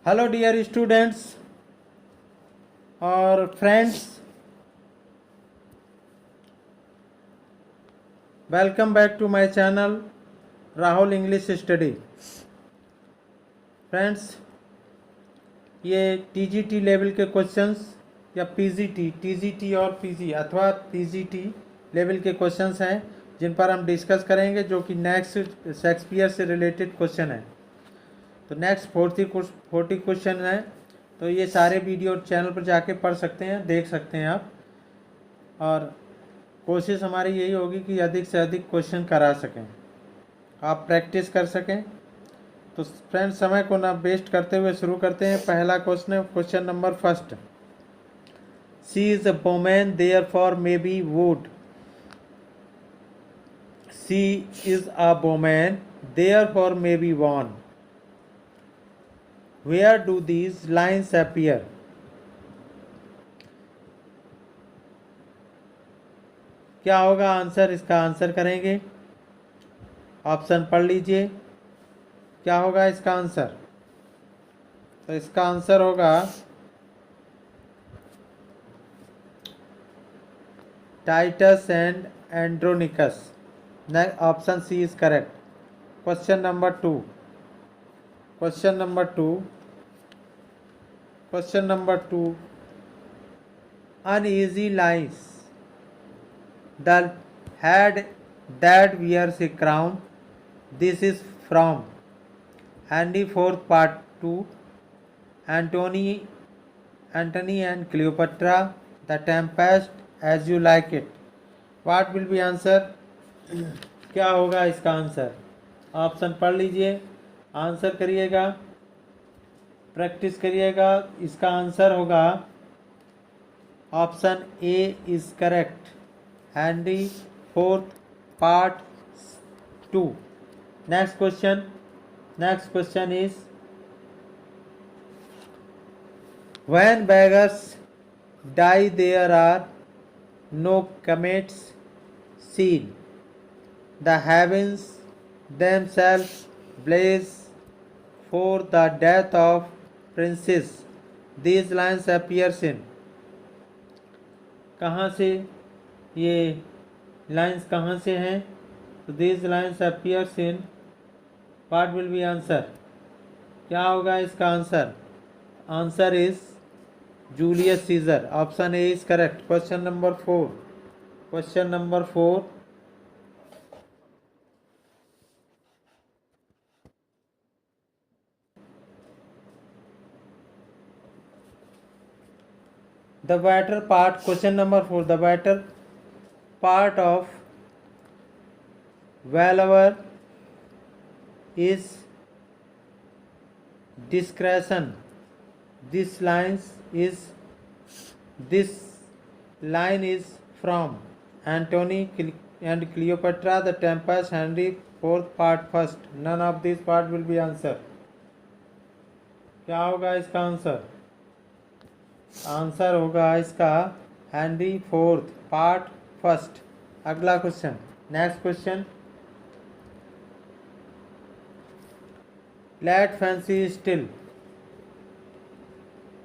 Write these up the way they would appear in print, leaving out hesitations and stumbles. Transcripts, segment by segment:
Hello dear students or friends, welcome back to my channel Rahul English Study. Friends, ये TGT level के questions या PGT, TGT और PG अथवा PGT level के questions हैं जिन पर हम डिस्कस करेंगे, जो कि नेक्स्ट शेक्सपियर से रिलेटेड क्वेश्चन है। तो नेक्स्ट 40 क्वेश्चन है। तो ये सारे वीडियो चैनल पर जाके पढ़ सकते हैं, देख सकते हैं आप। और कोशिश हमारी यही होगी कि अधिक से अधिक क्वेश्चन करा सकें, आप प्रैक्टिस कर सकें। तो फ्रेंड्स, समय को ना वेस्ट करते हुए शुरू करते हैं। पहला क्वेश्चन है, question number first. She is a woman therefore may be wooed. She is a woman therefore may be won. Where do these lines appear? क्या होगा आंसर? इसका आंसर करेंगे। ऑप्शन पढ़ लीजिए, क्या होगा इसका आंसर? तो इसका आंसर होगा Titus and Andronicus. Option C is correct. Question number two. Question number two. Uneasy lines. The head that wears a crown. This is from Henry IV Part 2. Antony and Cleopatra. The Tempest, As You Like It. What will be answer? क्या होगा इसका answer? Option पढ़ लीजिए, answer करिएगा, practice करिएगा। इसका answer होगा option A is correct, Henry IV Part 2। Next question is, when beggars die there are no comets seen, the heavens themselves blaze for the death of princes. These lines appears in। कहाँ से ये lines कहाँ से हैं? तो these lines appears in, what will be answer? क्या होगा इसका answer? Answer is Julius Caesar. Option A is correct. Question number four. The better part, question number 4, the better part of valor is discretion. This line is from Antony and Cleopatra, The Tempest, Henry IV Part 1. None of these part will be answer. क्या होगा इसका answer? Answer होगा इसका Henry IV Part 1। अगला question, next question. Let fancy still,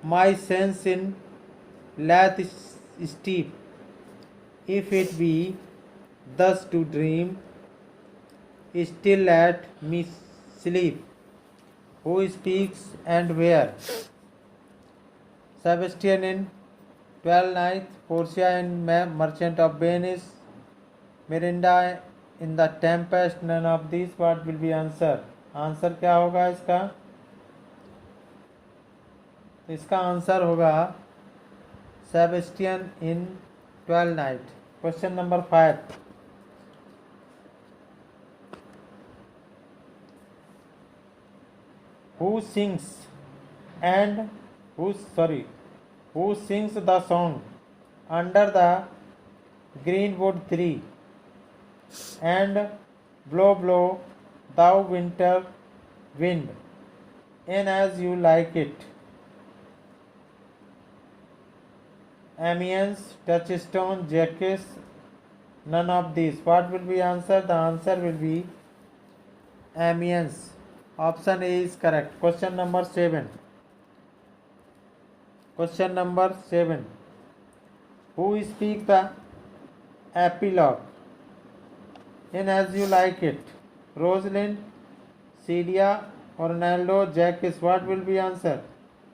my sense in Lethe steep, if it be thus to dream, still let me sleep. Who speaks and where? Sebastian in 12 Nights, Portia in Merchant of Venice, Miranda in The Tempest. None of these what will be answer? Answer क्या होगा इसका? इसका answer होगा Sebastian in 12 Nights। Question number 5। Who sings the song Under the Greenwood Tree and Blow Blow Thou Winter Wind in As You Like It? Amiens, Touchstone, Jacques. None of these. What will be answer? The answer will be Amiens. Option A is correct. Question number 7. Question number 7. Who speak the epilogue in As You Like It? Rosalind, Celia, or Ronaldo? Jack is what will be answer?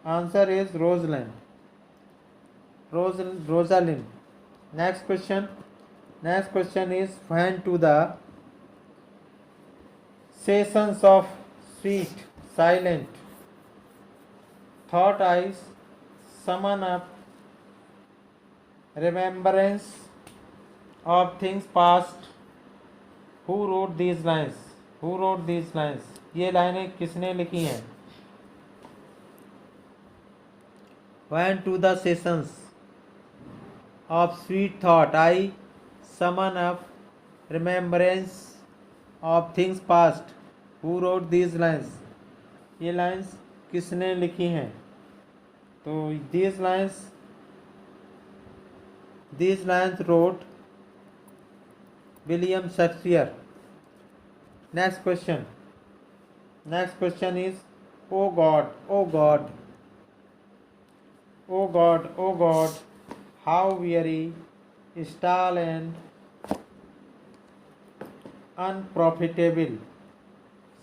Answer is Rosalind. Rosalind. Next question. Next question is when to the sessions of sweet, silent thought eyes summon up remembrance of things past. Who wrote these lines? Who wrote these lines? ये लाइनें किसने लिखी हैं? When to the sessions of sweet thought I summon up remembrance of things past. Who wrote these lines? ये lines किसने लिखी हैं? तो these lines wrote William Shakespeare. Next question is, oh God, oh God, oh God, oh God, how weary, stale and unprofitable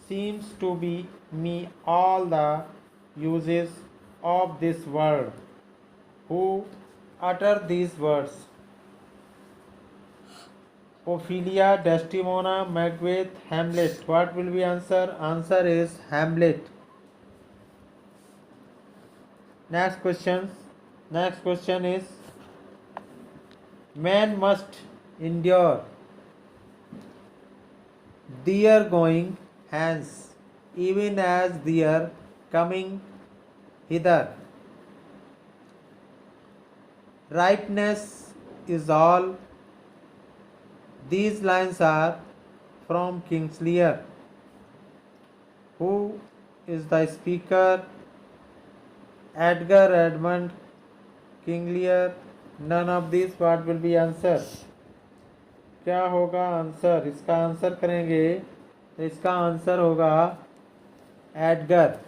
seems to be me all the uses of this world. Who utter these words? Ophelia, Desdemona, Macbeth, Hamlet. What will be answer? Answer is Hamlet. Next question is, man must endure their going hence, even as their coming hither. Rightness is all. These lines are from King Lear. Who is the speaker? Edgar Edmund King Lear. None of these. What will be answer? क्या होगा answer? इसका answer करेंगे तो इसका answer होगा Edgar.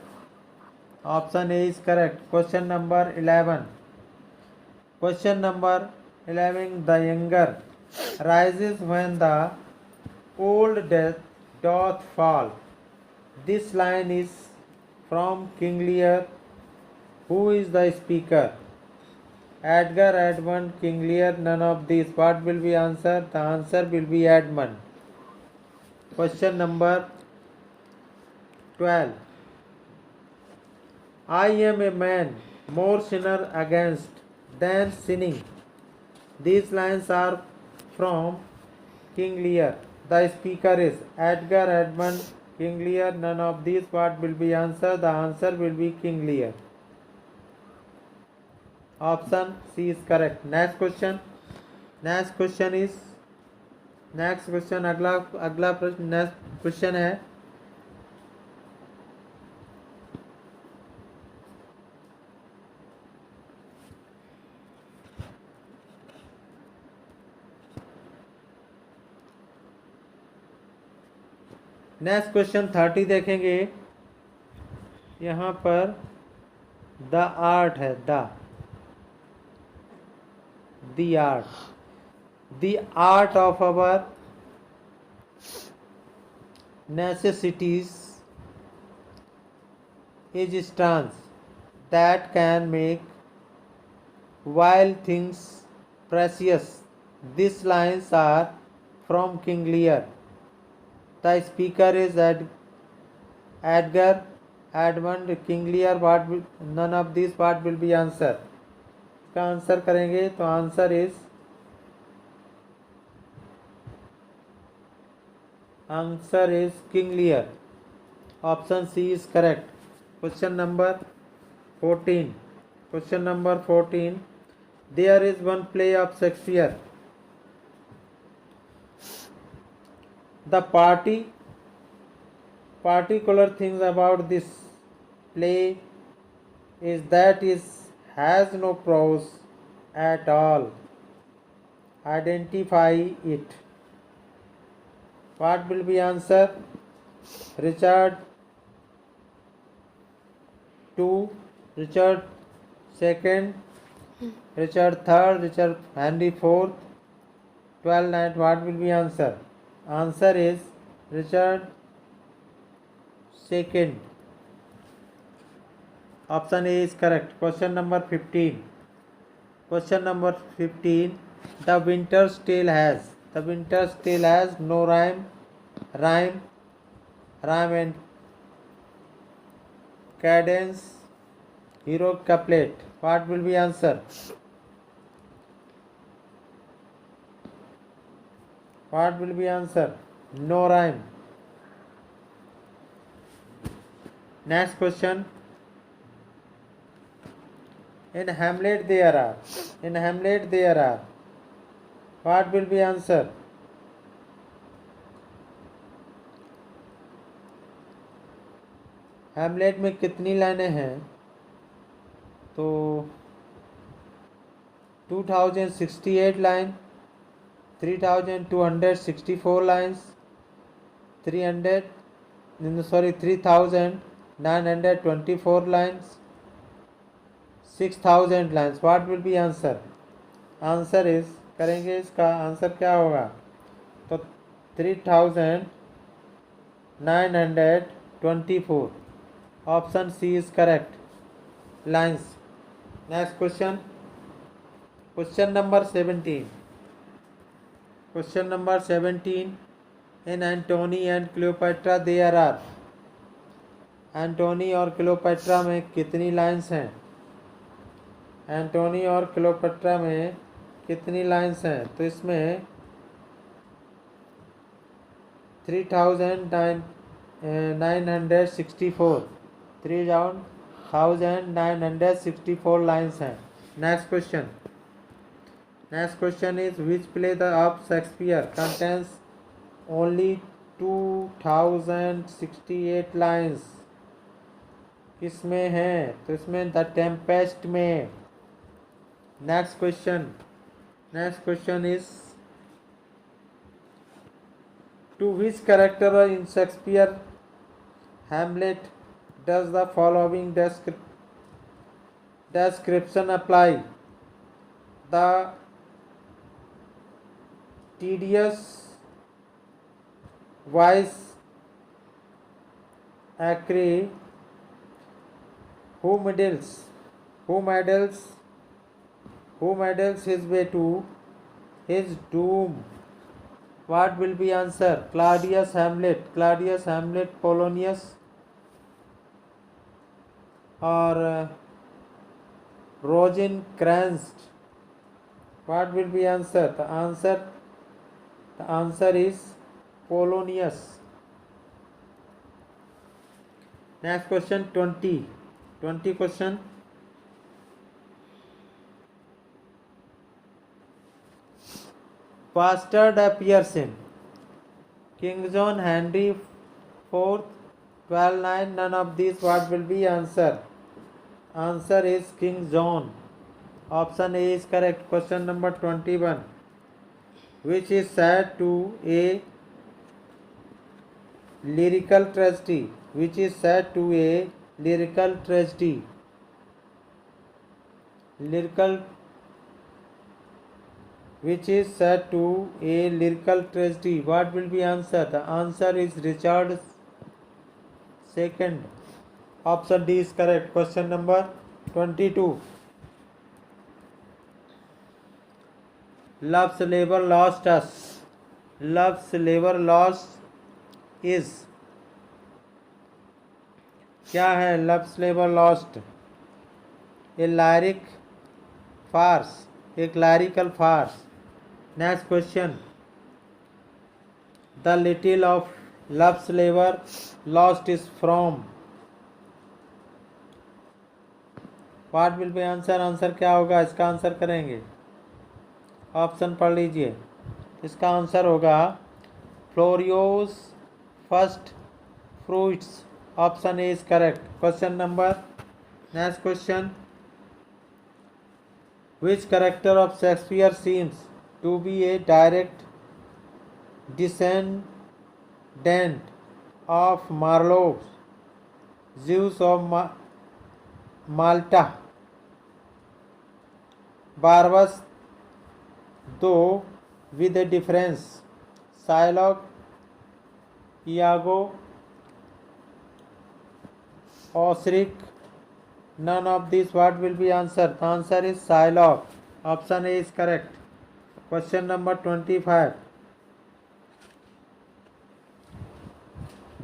Option A is correct. Question number 11. Question number 11. The younger rises when the old doth fall. This line is from King Lear. Who is the speaker? Edgar Edmund King Lear. None of these. What will be answer? The answer will be Edmund. Question number 12. I am a man more sinner against than sinning. These lines are from King Lear. The speaker is Edgar Edmund King Lear. None of these. What will be answer? The answer will be King Lear. Option C is correct. Next question अगला प्रश्न next question है. Next question 30 देखेंगे. यहाँ पर the art है. the art of our necessities is strange that can make wild things precious. These lines are from King Lear. The speaker is Edgar Edmund King Lear. None of these. What will be answer? इसका answer करेंगे तो answer is King Lear. Option C is correct. Question number 14. There is one play of Shakespeare. The particular things about this play is that it has no prose at all. Identify it. What will be answer? Richard second, Richard third, Richard Henry fourth, 12 night. What will be answer? Answer is Richard second. Option A is correct. Question number 15. Question number 15. The Winter's Tale has no rhyme and cadence, hero couplet. What will be answer? What will be answer? No rhyme. Next question. In Hamlet there are. What will be answer? Hamlet में कितनी लाइनें हैं? तो 2068 line, 3264 lines, 3924 lines, 6000 lines. What will be answer? Answer is, करेंगे इसका answer क्या होगा? तो 3924. Option C is correct. Lines. Next question. Question number 17. In Antony and Cleopatra there are. Antony और क्लियोपेट्रा में कितनी लाइन्स हैं? एंटोनी और क्लियोपेट्रा में कितनी लाइन्स हैं? तो इसमें 3964 लाइन्स हैं. Next question is which play the of Shakespeare contains only 2068 lines. किसमें है? तो इसमें द टेम्पेस्ट में. Next question is to which character in Shakespeare Hamlet does the following description apply? The tedious wise acre who meddles his way to his doom. What will be answer? Claudius Hamlet, Polonius, or Rosencrantz. What will be answer? The answer is Polonius. Next question 20 question. Bastard appears in King John, Henry IV, 12-9. None of these. What will be answer? Answer is King John. Option A is correct. Question number 21. Which is said to a lyrical tragedy? Which is said to a lyrical tragedy. What will be answer? The answer is Richard II. Option D is correct. Question number 22. Love's labor lost us. Love's labor lost is. क्या है Love's labor lost? A lyrical farce. Next question. The little of Love's labor lost is from. What will be answer? Answer क्या होगा? इसका answer करेंगे. Option पढ़ लीजिए. इसका answer होगा Florio's first fruits. Option A is correct. Question number. Next question. Which character of Shakespeare seems to be a direct descendant of Marlowe, Zeus of Malta? Barbes दो with a difference, Shylock, Iago, Osric, none of these. What will be answer? The answer is Shylock. Option A is correct. Question number 25.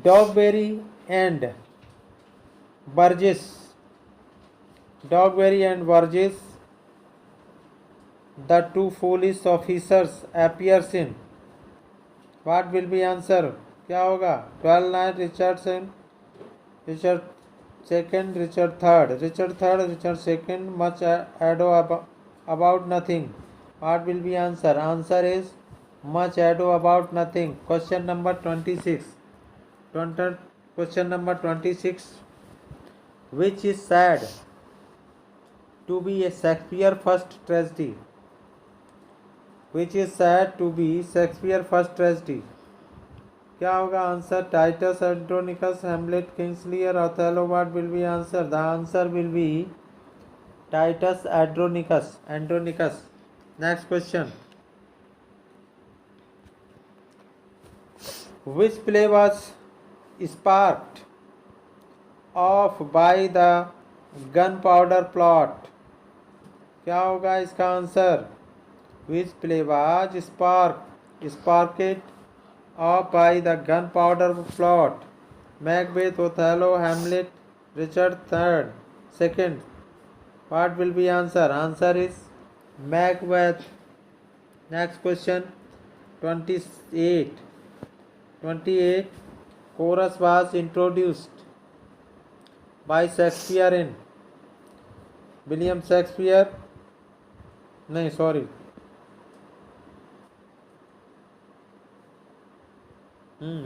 Dogberry and Burgess. Dogberry and Burgess, the two foolish officers, appears in. What will be answer? क्या होगा? 12 9 Richardson, Richard second, Richard third, Richard second, much ado about nothing. What will be answer? Answer is much ado about nothing. Question number 26. Question number 26. Which is said to be a Shakespeare first tragedy? Which is said to be Shakespeare first tragedy? क्या होगा answer? Titus, Andronicus, Hamlet, Kings Lear, Othello. What will be answer? The answer will be Titus Andronicus. Next question. Which play was sparked off by the gunpowder plot? क्या होगा इसका answer? Which play was sparked off by the gunpowder plot? Macbeth, Othello, Hamlet, Richard III, second. What will be answer? Answer is Macbeth. Next question. 28. Chorus was introduced by Shakespeare in. William Shakespeare. नहीं, sorry.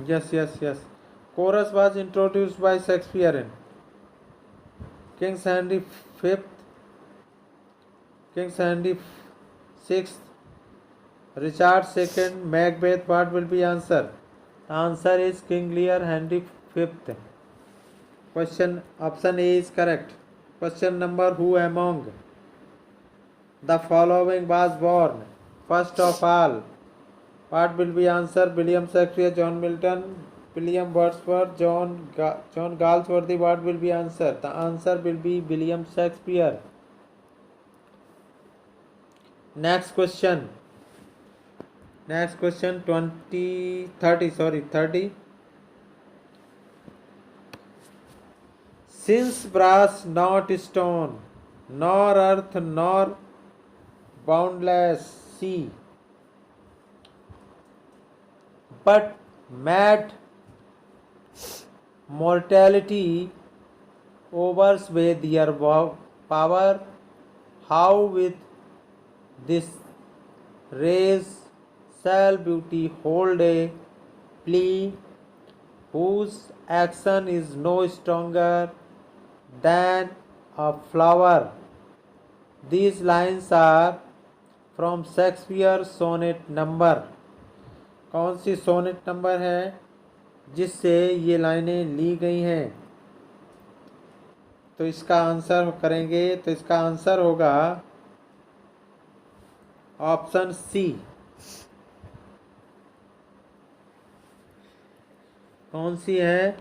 Yes. Chorus was introduced by Shakespeare in King Henry V, King Henry VI, Richard II, Macbeth. What will be answer? The answer is King Lear, Henry V. Question option A is correct. Question number. Who among the following was born first of all? What will be answer? William Shakespeare, John Milton, William Wordsworth, John Galsworthy. What will be answer? The answer will be William Shakespeare. Next question. 30. Since brass not stone, nor earth nor boundless sea, but mad mortality oversweigh their power, how with this race shall beauty hold a plea whose action is no stronger than a flower? These lines are from Shakespeare sonnet number. कौन सी sonnet number है जिससे ये लाइनें ली गई हैं? तो इसका answer करेंगे तो इसका आंसर होगा ऑप्शन सी. कौन सी है?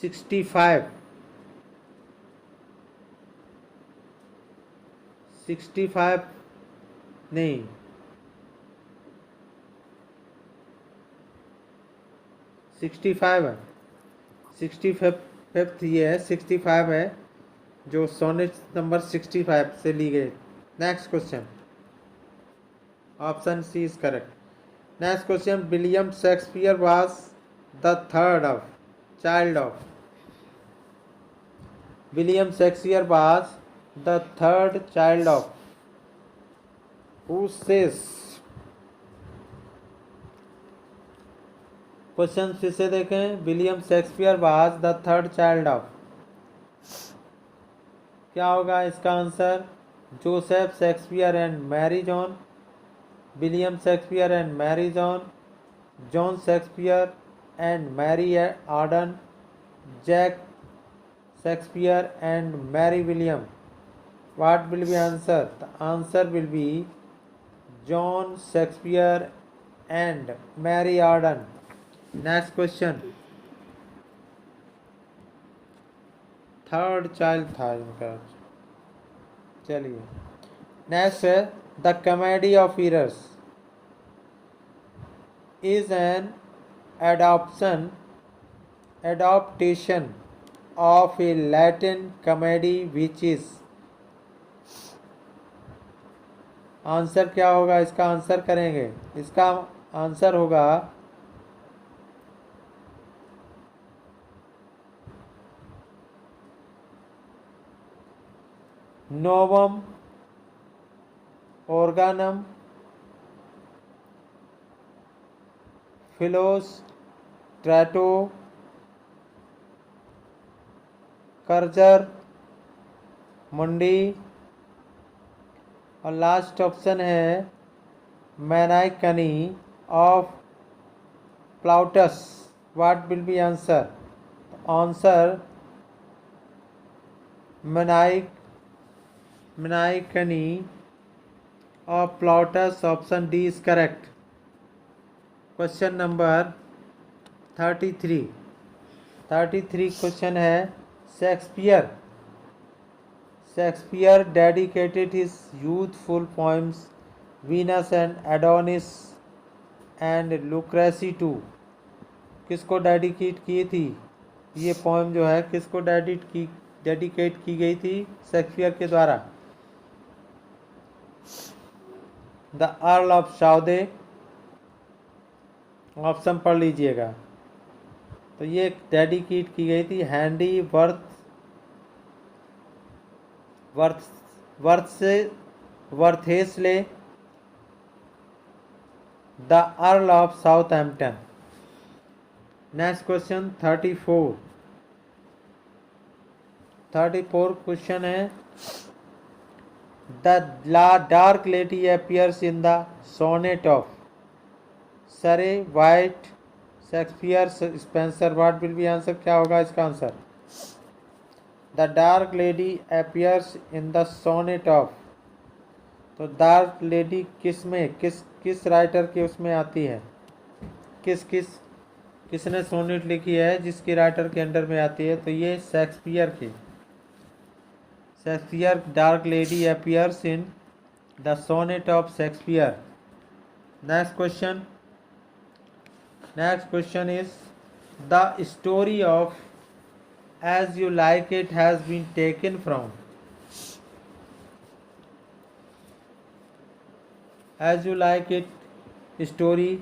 सिक्सटी फाइव नहीं, 65 है. 65 ये है, 65 है जो सोनेट नंबर 65 से ली गई. Next question. Option C is correct. Next question. William Shakespeare was the child of. William Shakespeare was the third child of. Who says? Question फिर से देखें. William Shakespeare was the third child of. क्या होगा इसका answer? Joseph Shakespeare and Mary John, William Shakespeare and Mary John, John Shakespeare and Mary Arden, Jack Shakespeare and Mary William. What will be answer? The answer will be John Shakespeare and Mary Arden. Next question. Third child था इनका. चलिए next है the comedy of errors is an adaptation of a Latin comedy which is. Answer क्या होगा? इसका answer करेंगे. इसका answer होगा नोवम ऑर्गानम फिलोस्ट्रैटो कर्जर मुंडी और लास्ट ऑप्शन है Menaechmi of Plautus. What will be answer? Answer Menaechmi of Plautus. Option D is correct. Question number 33 question है Shakespeare dedicated his youthful poems Venus and Adonis and Lucrece to. किसको dedicate की थी ये poem जो है? किसको dedicate की गई थी शेक्सपियर के द्वारा? द अर्ल ऑफ साउदे. ऑप्शन पढ़ लीजिएगा. तो ये डेडिकेट की गई थी Henry Wriothesley the Earl of Southampton. Next question 34 question है the dark lady appears in the sonnet of Surrey Wyatt Shakespeare Spenser. What will be answer? क्या होगा इसका आंसर? The dark lady appears in the sonnet of. तो dark lady किस writer के उसमें आती है? किसने सोनेट लिखी है जिसकी राइटर के अंडर में आती है? तो ये Shakespeare dark lady appears in the sonnet of Shakespeare. Next question is the story of As You Like It has been taken from. As You Like It story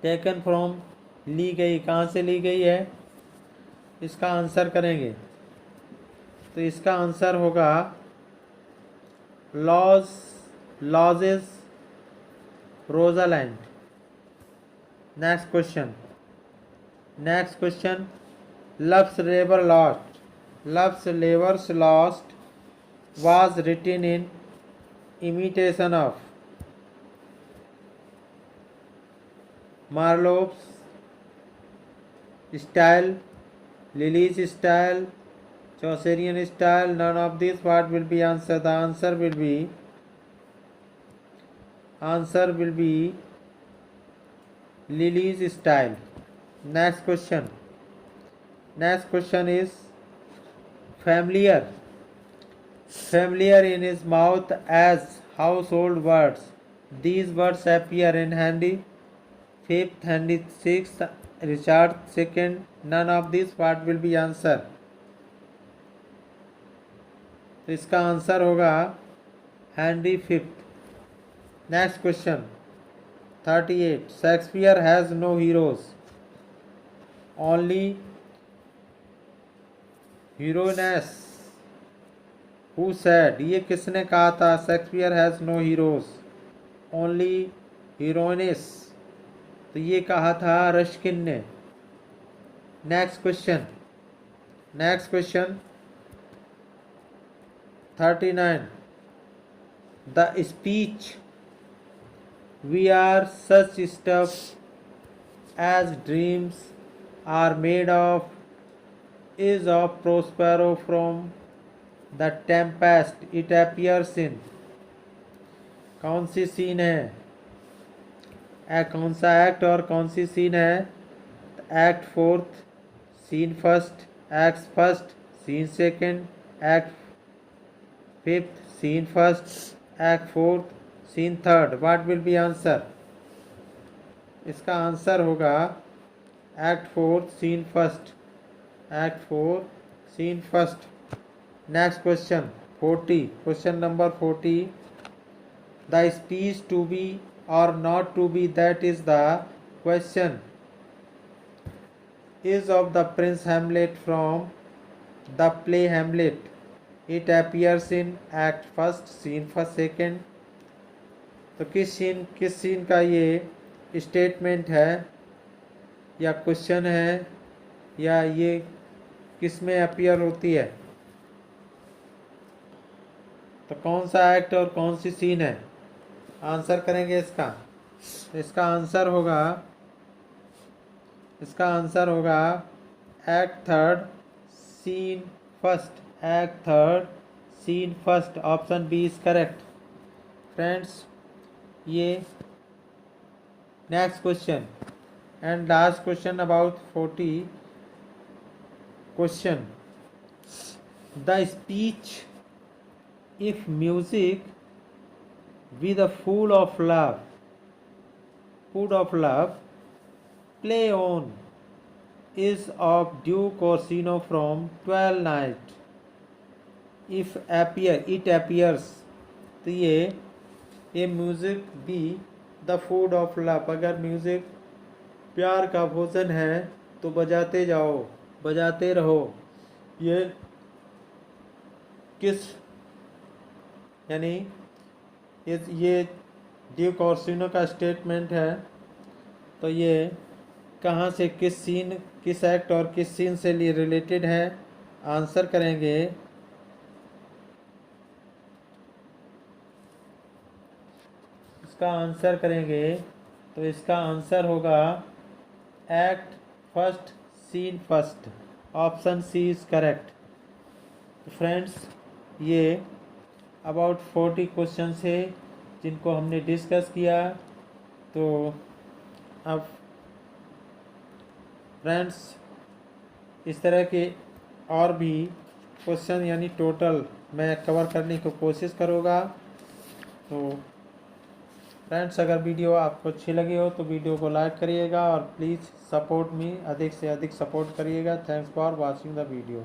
taken from ली गई. कहाँ से ली गई है? इसका आंसर करेंगे. तो इसका आंसर होगा Lodge's Rosalynde. Next question Love's Labour's Lost was written in imitation of Marlowe's style, Lily's style, Chaucerian style. None of these. What will be answer? The answer will be Lily's style. Next question is familiar in his mouth as household words. These words appear in Henry V, Henry VI, Richard II. None of these. What will be answer? तो इसका answer होगा Henry V. Next question 38 Shakespeare has no heroes, only heroines. Who said? ये किसने कहा था? Shakespeare has no heroes only heroines. तो ये कहा था रश्किन ने. Next question 39 the speech we are such stuff as dreams are made of is of Prospero from the Tempest it appears in. कौन सी सीन है, कौन सा एक्ट और कौन सी सीन है? Act fourth, scene first, act first, scene second, act fifth, scene first, act fourth, scene third. What will be answer? इसका आंसर होगा act fourth, scene first, act four, scene first. Next question 40, question number 40। The speech to be or not to be, that is the question, is of the Prince Hamlet from the play Hamlet. It appears in act first, scene first, second. तो किस scene का ये statement है या question है या ये किस में अपीयर होती है? तो कौन सा एक्ट और कौन सी सीन है? आंसर करेंगे इसका आंसर होगा act third, scene first, act third, scene first. Option B is correct. Friends, ये next question and last question about 40 question. The speech if music with a food of love, play on, is of Duke Orsino from 12 Night. If it appears, तो ये music भी the food of love, अगर music प्यार का भोजन है तो बजाते जाओ, बजाते रहो। ये किस यानी ये ड्यूक ऑर्सिनो का स्टेटमेंट है। तो ये कहाँ से, किस एक्ट और किस सीन से रिलेटेड है? आंसर करेंगे तो इसका आंसर होगा act first, scene first. Option C is correct. Friends, ये अबाउट 40 क्वेश्चन है जिनको हमने डिस्कस किया। तो अब फ्रेंड्स, इस तरह के और भी क्वेश्चन यानी टोटल मैं कवर करने की कोशिश करूँगा। तो फ्रेंड्स, अगर वीडियो आपको अच्छी लगी हो तो वीडियो को लाइक करिएगा और प्लीज़ सपोर्ट मी, अधिक से अधिक सपोर्ट करिएगा। Thanks for watching the video.